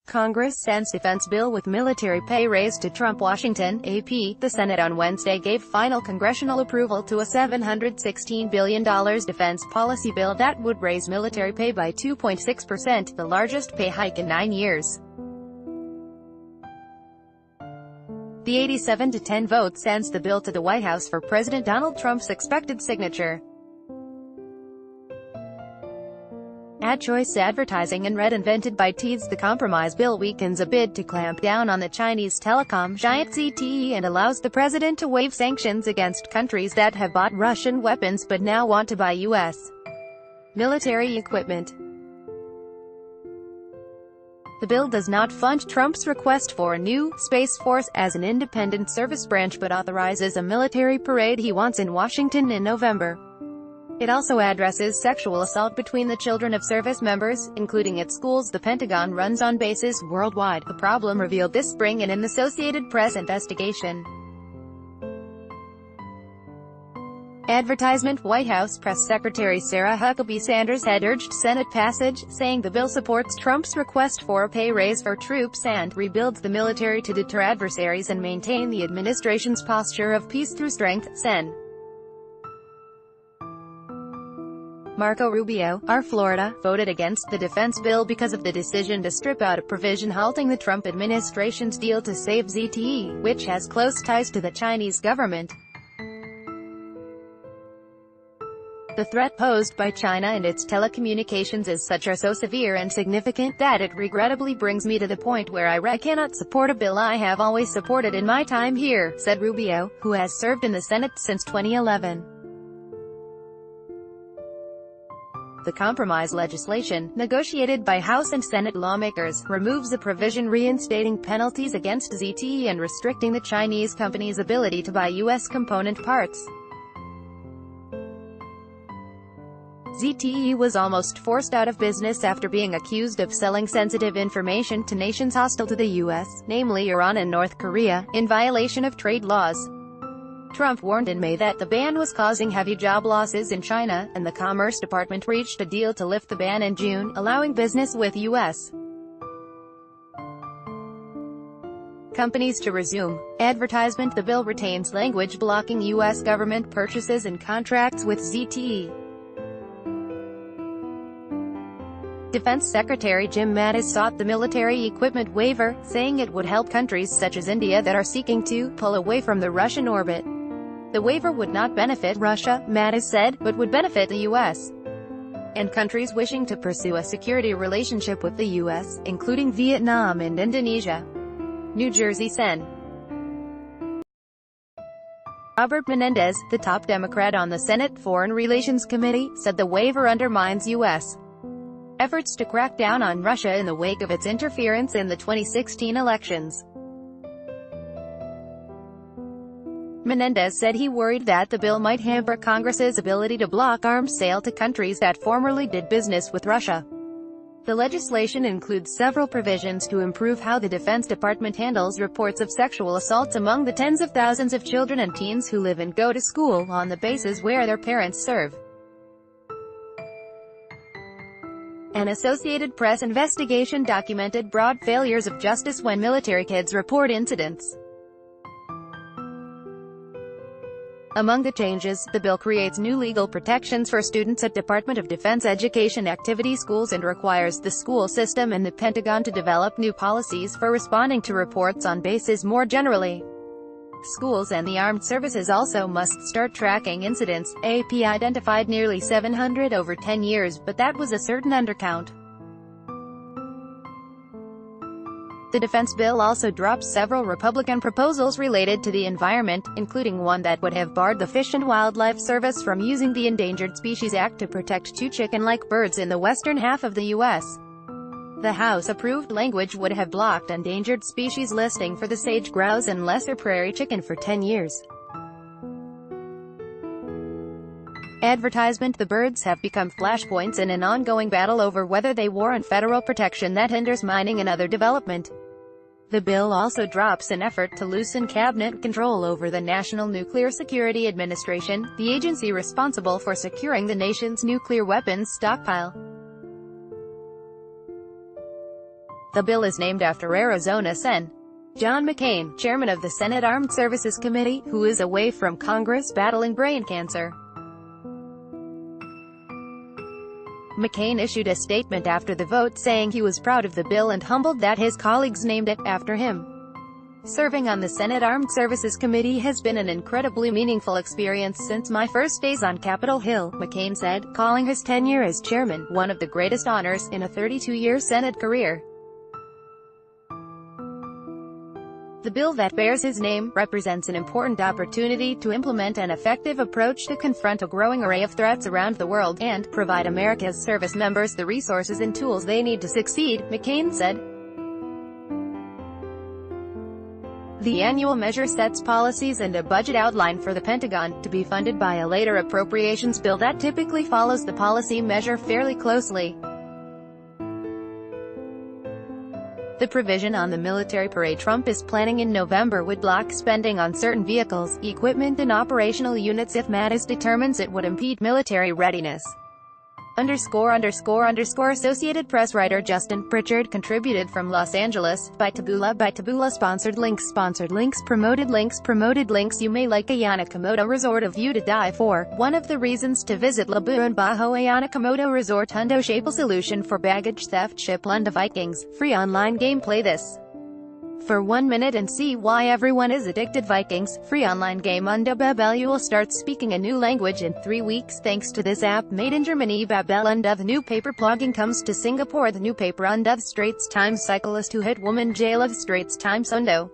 Congress sends defense bill with military pay raise to Trump. Washington, AP. The Senate on Wednesday gave final congressional approval to a $716 billion defense policy bill that would raise military pay by 2.6%, the largest pay hike in 9 years. The 87-10 vote sends the bill to the White House for President Donald Trump's expected signature. Ad choice advertising in red invented by Teads. The compromise bill weakens a bid to clamp down on the Chinese telecom giant ZTE and allows the president to waive sanctions against countries that have bought Russian weapons but now want to buy U.S. military equipment. The bill does not fund Trump's request for a new Space Force as an independent service branch but authorizes a military parade he wants in Washington in November. It also addresses sexual assault between the children of service members, including at schools the Pentagon runs on bases worldwide, a problem revealed this spring in an Associated Press investigation. Advertisement. White House Press Secretary Sarah Huckabee Sanders had urged Senate passage, saying the bill supports Trump's request for a pay raise for troops and rebuilds the military to deter adversaries and maintain the administration's posture of peace through strength. Sen. Marco Rubio, R. Florida, voted against the defense bill because of the decision to strip out a provision halting the Trump administration's deal to save ZTE, which has close ties to the Chinese government. The threat posed by China and its telecommunications is so severe and significant that it regrettably brings me to the point where I cannot support a bill I have always supported in my time here, said Rubio, who has served in the Senate since 2011. The compromise legislation, negotiated by House and Senate lawmakers, removes a provision reinstating penalties against ZTE and restricting the Chinese company's ability to buy U.S. component parts. ZTE was almost forced out of business after being accused of selling sensitive information to nations hostile to the U.S., namely Iran and North Korea, in violation of trade laws. Trump warned in May that the ban was causing heavy job losses in China, and the Commerce Department reached a deal to lift the ban in June, allowing business with U.S. companies to resume advertisement. The bill retains language blocking U.S. government purchases and contracts with ZTE. Defense Secretary Jim Mattis sought the military equipment waiver, saying it would help countries such as India that are seeking to pull away from the Russian orbit. The waiver would not benefit Russia, Mattis said, but would benefit the U.S. and countries wishing to pursue a security relationship with the U.S., including Vietnam and Indonesia. New Jersey. Sen. Robert Menendez, the top Democrat on the Senate Foreign Relations Committee, said the waiver undermines U.S. efforts to crack down on Russia in the wake of its interference in the 2016 elections. Menendez said he worried that the bill might hamper Congress's ability to block arms sale to countries that formerly did business with Russia. The legislation includes several provisions to improve how the Defense Department handles reports of sexual assaults among the tens of thousands of children and teens who live and go to school on the bases where their parents serve. An Associated Press investigation documented broad failures of justice when military kids report incidents. Among the changes, the bill creates new legal protections for students at Department of Defense education activity schools and requires the school system and the Pentagon to develop new policies for responding to reports on bases more generally. Schools and the armed services also must start tracking incidents. AP identified nearly 700 over 10 years, but that was a certain undercount. The defense bill also drops several Republican proposals related to the environment, including one that would have barred the Fish and Wildlife Service from using the Endangered Species Act to protect two chicken-like birds in the western half of the U.S. The House-approved language would have blocked endangered species listing for the sage grouse and lesser prairie chicken for 10 years. Advertisement. The birds have become flashpoints in an ongoing battle over whether they warrant federal protection that hinders mining and other development. The bill also drops an effort to loosen cabinet control over the National Nuclear Security Administration, the agency responsible for securing the nation's nuclear weapons stockpile. The bill is named after Arizona Sen. John McCain, chairman of the Senate Armed Services Committee, who is away from Congress battling brain cancer. McCain issued a statement after the vote saying he was proud of the bill and humbled that his colleagues named it after him. Serving on the Senate Armed Services Committee has been an incredibly meaningful experience since my first days on Capitol Hill, McCain said, calling his tenure as chairman one of the greatest honors in a 32-year Senate career. The bill that bears his name represents an important opportunity to implement an effective approach to confront a growing array of threats around the world, and provide America's service members the resources and tools they need to succeed, McCain said. The annual measure sets policies and a budget outline for the Pentagon, to be funded by a later appropriations bill that typically follows the policy measure fairly closely. The provision on the military parade Trump is planning in November would block spending on certain vehicles, equipment and operational units if Mattis determines it would impede military readiness. Associated Press writer Justin Pritchard contributed from Los Angeles. By Taboola Sponsored links Promoted links You may like Ayanakomoto Resort, a view to die for. One of the reasons to visit Labuan Bajo Ayanakomoto Resort. Hundo Shapel solution for baggage theft. Ship Lunda Vikings. Free online game. Play this for 1 minute and see why everyone is addicted. Vikings. Free online game. Unda Babel. You will start speaking a new language in 3 weeks thanks to this app made in Germany. Babel Unda. The new paper blogging comes to Singapore. The new paper Unda. Straits Times cyclist who hit woman jail of Straits Times. Undo.